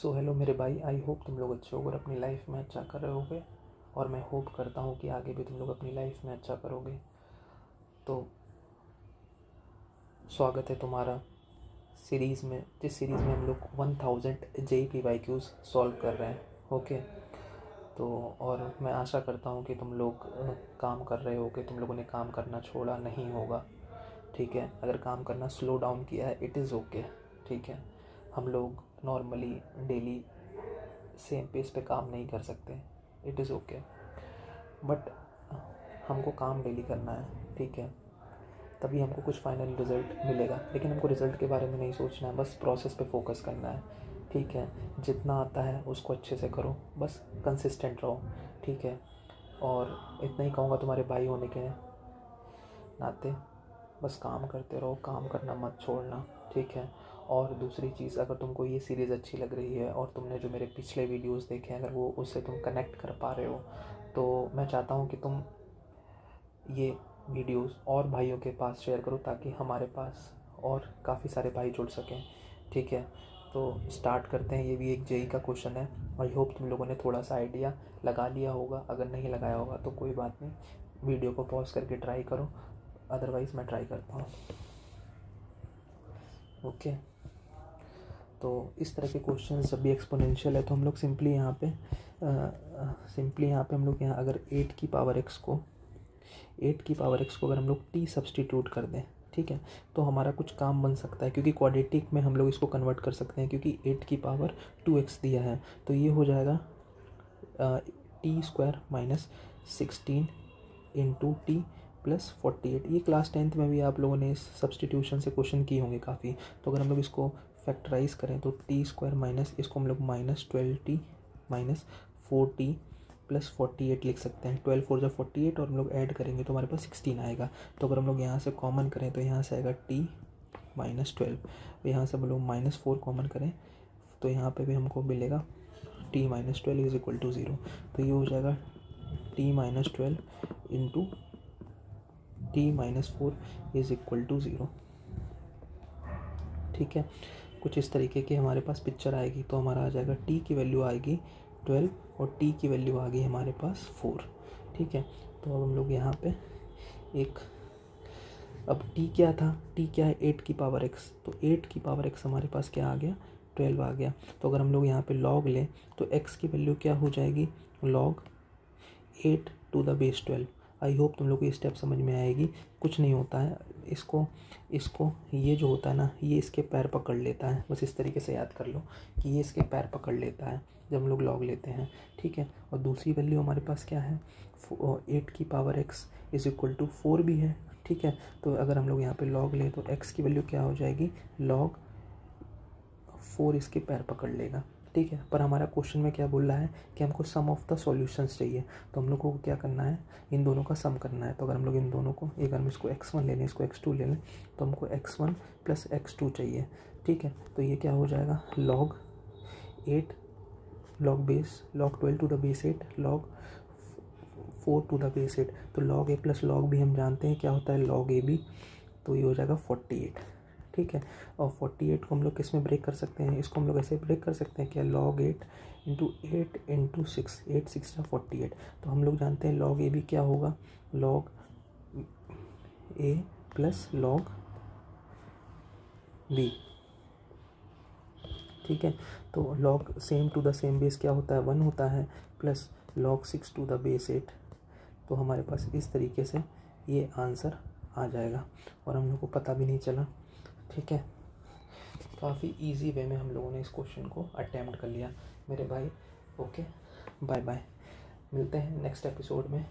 So hello मेरे भाई, आई hope तुम लोग अच्छे होगे और अपनी लाइफ में अच्छा कर रहे होगे। और मैं होप करता हूँ कि आगे भी तुम लोग अपनी लाइफ में अच्छा करोगे। तो स्वागत है तुम्हारा सीरीज़ में, जिस सीरीज़ में हम लोग 1000 JEE-PYQs सॉल्व कर रहे हैं। ओके, तो और मैं आशा करता हूँ कि तुम लोग काम कर रहे होगे, तुम लोगों ने काम करना छोड़ा नहीं होगा। ठीक है, अगर काम करना स्लो डाउन किया है इट इज़ ओके। ठीक है, हम लोग नॉर्मली डेली सेम पेस पे काम नहीं कर सकते, इट इज़ ओके, बट हमको काम डेली करना है। ठीक है, तभी हमको कुछ फाइनल रिज़ल्ट मिलेगा, लेकिन हमको रिज़ल्ट के बारे में नहीं सोचना है, बस प्रोसेस पे फोकस करना है। ठीक है, जितना आता है उसको अच्छे से करो, बस कंसिस्टेंट रहो। ठीक है, और इतना ही कहूँगा तुम्हारे भाई होने के नाते, बस काम करते रहो, काम करना मत छोड़ना। ठीक है, और दूसरी चीज़, अगर तुमको ये सीरीज़ अच्छी लग रही है और तुमने जो मेरे पिछले वीडियोस देखे हैं, अगर वो उससे तुम कनेक्ट कर पा रहे हो, तो मैं चाहता हूँ कि तुम ये वीडियोस और भाइयों के पास शेयर करो, ताकि हमारे पास और काफ़ी सारे भाई जुड़ सकें। ठीक है, तो स्टार्ट करते हैं। ये भी एक जेई का क्वेश्चन है। आई होप तुम लोगों ने थोड़ा सा आइडिया लगा लिया होगा, अगर नहीं लगाया होगा तो कोई बात नहीं, वीडियो को पॉज करके ट्राई करो, अदरवाइज़ मैं ट्राई करता हूँ। ओके, तो इस तरह के क्वेश्चन जब भी एक्सपोनेंशियल है तो हम लोग सिंपली यहाँ पे हम लोग यहाँ अगर 8 की पावर x को अगर हम लोग t सब्सटीट्यूट कर दें, ठीक है, तो हमारा कुछ काम बन सकता है, क्योंकि क्वाड्रेटिक में हम लोग इसको कन्वर्ट कर सकते हैं, क्योंकि 8 की पावर 2x दिया है। तो ये हो जाएगा t² minus 16 into T plus 48। ये क्लास 10th में भी आप लोगों ने इस सब्सटीट्यूशन से क्वेश्चन किए होंगे काफ़ी। तो अगर हम लोग इसको फैक्टराइज करें तो t² माइनस इसको हम लोग minus 12t minus 4t plus 48 लिख सकते हैं। 12 4 48 और हम लोग ऐड करेंगे तो हमारे पास 16 आएगा। तो अगर हम लोग यहाँ से कॉमन करें तो यहाँ से आएगा t माइनस 12। यहाँ से हम लोग -4 कॉमन करें तो यहाँ पे भी हमको मिलेगा t minus 12 is equal to 0। तो ये हो जाएगा t minus 12 into t minus 4 is equal to 0। ठीक है, कुछ इस तरीके की हमारे पास पिक्चर आएगी। तो हमारा आ जाएगा t की वैल्यू आएगी 12 और t की वैल्यू आ गई हमारे पास 4। ठीक है, तो अब हम लोग यहाँ पे अब t क्या था, t क्या है 8 की पावर x, तो 8 की पावर x हमारे पास क्या आ गया, 12 आ गया। तो अगर हम लोग यहाँ पे log लें तो x की वैल्यू क्या हो जाएगी, log 8 to the base 12। I hope तुम लोग को ये स्टेप समझ में आएगी। कुछ नहीं होता है, इसको ये जो होता है ना, ये इसके पैर पकड़ लेता है, बस इस तरीके से याद कर लो कि ये इसके पैर पकड़ लेता है जब हम लोग लॉग लेते हैं। ठीक है, और दूसरी वैल्यू हमारे पास क्या है, 8 की power x is equal to 4 भी है। ठीक है, तो अगर हम लोग यहाँ पे लॉग लें तो x की वैल्यू क्या हो जाएगी, log 4 इसके पैर पकड़ लेगा। ठीक है, पर हमारा क्वेश्चन में क्या बोल रहा है कि हमको सम ऑफ द सॉल्यूशंस चाहिए, तो हम लोग को क्या करना है, इन दोनों का सम करना है। तो अगर हम लोग इन दोनों को, एक हम इसको x1 ले लें, इसको x2 ले लें, तो हमको x1 प्लस x2 चाहिए। ठीक है, तो ये क्या हो जाएगा, log 8 log 12 to the base 8 log 4 to the base 8। तो log a plus log b हम जानते हैं क्या होता है, log ab, तो ये हो जाएगा 48। ठीक है, और 48 को हम लोग किस में ब्रेक कर सकते हैं, इसको हम लोग ऐसे ब्रेक कर सकते हैं क्या, log 8 इंटू 8 इंटू 6, 8 6 48। तो हम लोग जानते हैं log a भी क्या होगा, log a plus log b। ठीक है, तो log same to the same base क्या होता है, 1 होता है, plus log 6 to the base 8। तो हमारे पास इस तरीके से ये आंसर आ जाएगा और हम लोग को पता भी नहीं चला। ठीक है, काफ़ी इजी वे में हम लोगों ने इस क्वेश्चन को अटेम्प्ट कर लिया मेरे भाई। ओके, बाय बाय, मिलते हैं नेक्स्ट एपिसोड में।